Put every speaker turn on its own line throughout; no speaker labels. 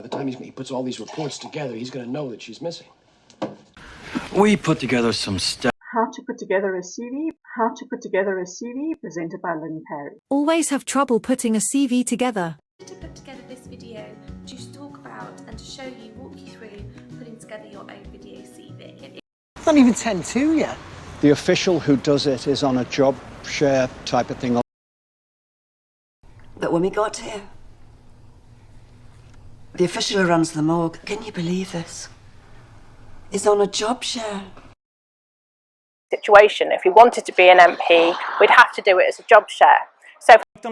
By the time he puts all these reports together, he's going to know that she's missing.
We put together some stuff.
How to put together a CV. How to put together a CV, presented by Lynn Perry.
Always have trouble putting a CV together.
To put together this video, to talk about and to show you, walk you through putting together your own video CV.
It's not even 10-2 yet.
The official who does it is on a job share type of thing.
But when we got here, the official who runs the morgue, can you believe this, is on a job share.
Situation. If we wanted to be an MP, we'd have to do it as a job share. So
I worked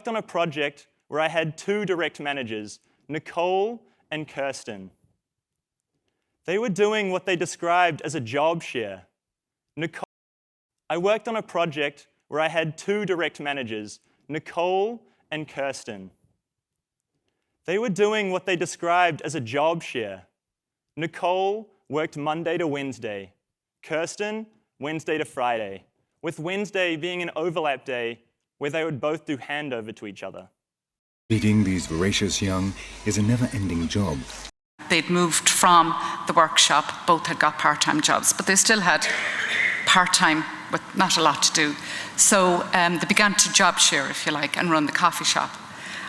on a project where I had two direct managers, Nicole and Kirsten. They were doing what they described as a job share. I worked on a project where I had two direct managers, Nicole and Kirsten. They were doing what they described as a job share. Nicole worked Monday to Wednesday, Kirsten Wednesday to Friday, with Wednesday being an overlap day where they would both do handover to each other.
Feeding these voracious young is a never-ending job.
They'd moved from the workshop, both had got part-time jobs, but they still had part-time with not a lot to do. So they began to job share, if you like, and run the coffee shop.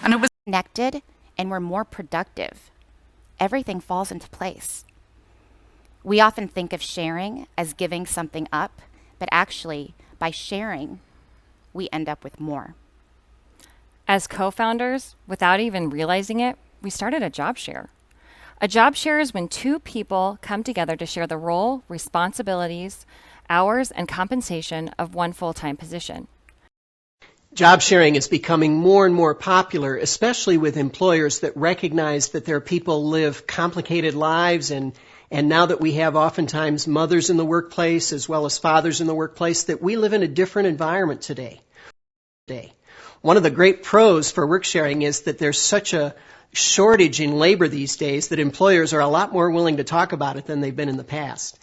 And it was
connected and we're more productive. Everything falls into place. We often think of sharing as giving something up, but actually, by sharing, we end up with more.
As co-founders, without even realizing it, we started a job share. A job share is when two people come together to share the role, responsibilities, hours, and compensation of one full-time position.
Job sharing is becoming more and more popular, especially with employers that recognize that their people live complicated lives, and now that we have oftentimes mothers in the workplace as well as fathers in the workplace, that we live in a different environment today. One of the great pros for work sharing is that there's such a shortage in labor these days that employers are a lot more willing to talk about it than they've been in the past.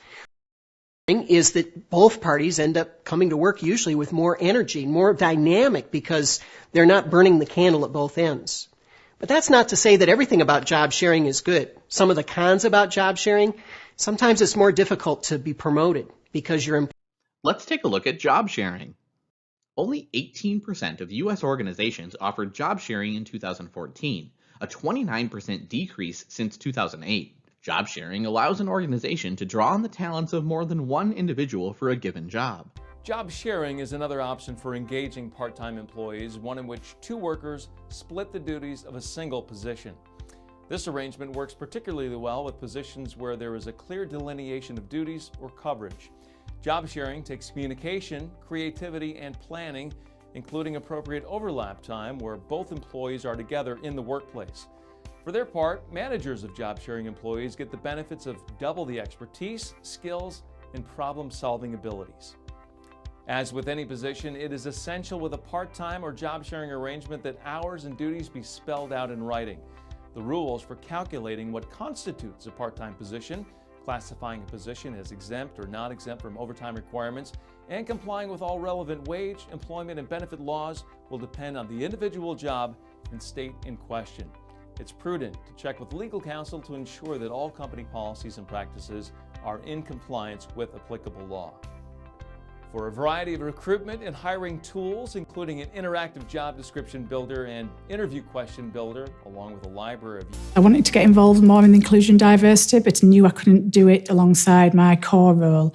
Is that both parties end up coming to work usually with more energy, more dynamic, because they're not burning the candle at both ends. But that's not to say that everything about job sharing is good. Some of the cons about job sharing, sometimes it's more difficult to be promoted because you're...
Let's take a look at job sharing. Only 18% of U.S. organizations offered job sharing in 2014, a 29% decrease since 2008. Job sharing allows an organization to draw on the talents of more than one individual for a given job.
Job sharing is another option for engaging part-time employees, one in which two workers split the duties of a single position. This arrangement works particularly well with positions where there is a clear delineation of duties or coverage. Job sharing takes communication, creativity, and planning, including appropriate overlap time where both employees are together in the workplace. For their part, managers of job-sharing employees get the benefits of double the expertise, skills, and problem-solving abilities. As with any position, it is essential with a part-time or job-sharing arrangement that hours and duties be spelled out in writing. The rules for calculating what constitutes a part-time position, classifying a position as exempt or not exempt from overtime requirements, and complying with all relevant wage, employment, and benefit laws will depend on the individual job and state in question. It's prudent to check with legal counsel to ensure that all company policies and practices are in compliance with applicable law. For a variety of recruitment and hiring tools, including an interactive job description builder and interview question builder, along with a library of...
I wanted to get involved more in inclusion diversity, but knew I couldn't do it alongside my core role.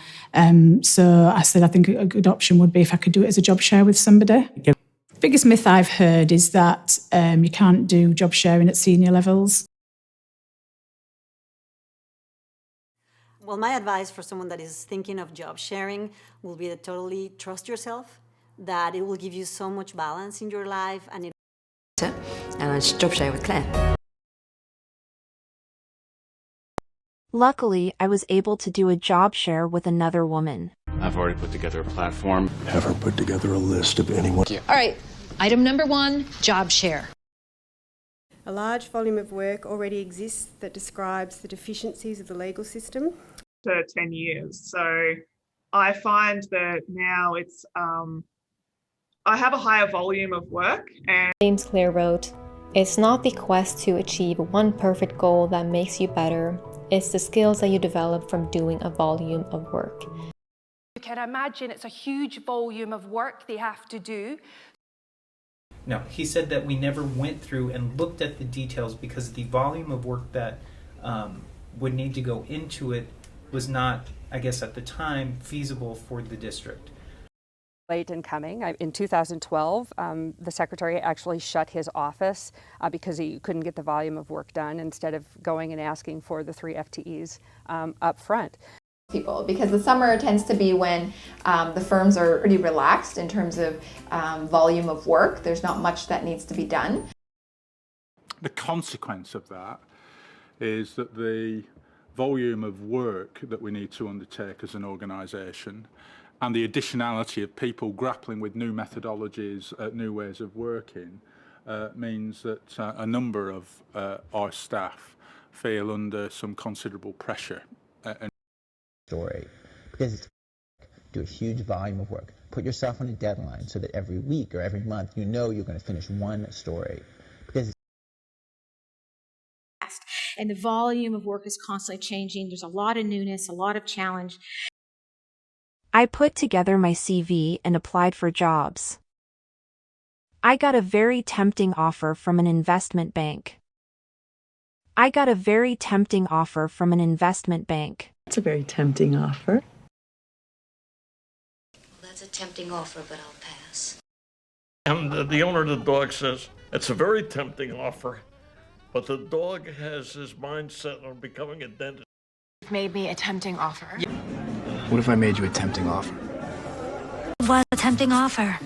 So I said I think a good option would be if I could do it as a job share with somebody. The biggest myth I've heard is that you can't do job sharing at senior levels.
Well, my advice for someone that is thinking of job sharing will be to totally trust yourself, that it will give you so much balance in your life. And
I job share with Claire.
Luckily, I was able to do a job share with another woman.
I've already put together a platform.
Have her put together a list of anyone.
All right, item number 1, job share.
A large volume of work already exists that describes the deficiencies of the legal system.
For 10 years. So I find that now it's, I have a higher volume of work. And
James Clare wrote,
It's not the quest to achieve one perfect goal that makes you better, it's the skills that you develop from doing a volume of work.
You can imagine it's a huge volume of work they have to do.
No, he said that we never went through and looked at the details because the volume of work that would need to go into it was not, I guess at the time, feasible for the district.
Late in coming. In 2012, the secretary actually shut his office because he couldn't get the volume of work done instead of going and asking for the 3 FTEs up front.
People, because the summer tends to be when the firms are pretty relaxed in terms of volume of work. There's not much that needs to be done.
The consequence of that is that the volume of work that we need to undertake as an organisation and the additionality of people grappling with new methodologies, new ways of working, means that a number of our staff feel under some considerable pressure.
Story, because do a huge volume of work. Put yourself on a deadline so that every week or every month you know you're going to finish one story. Because
and the volume of work is constantly changing. There's a lot of newness, a lot of challenge.
I put together my CV and applied for jobs. I got a very tempting offer from an investment bank. That's a very tempting offer,
That's a tempting offer, but I'll pass.
And the owner of the dog says, it's a very tempting offer, but the dog has his mind set on becoming a dentist.
You've made me a tempting offer.
What if I made you a tempting offer?
What a tempting offer.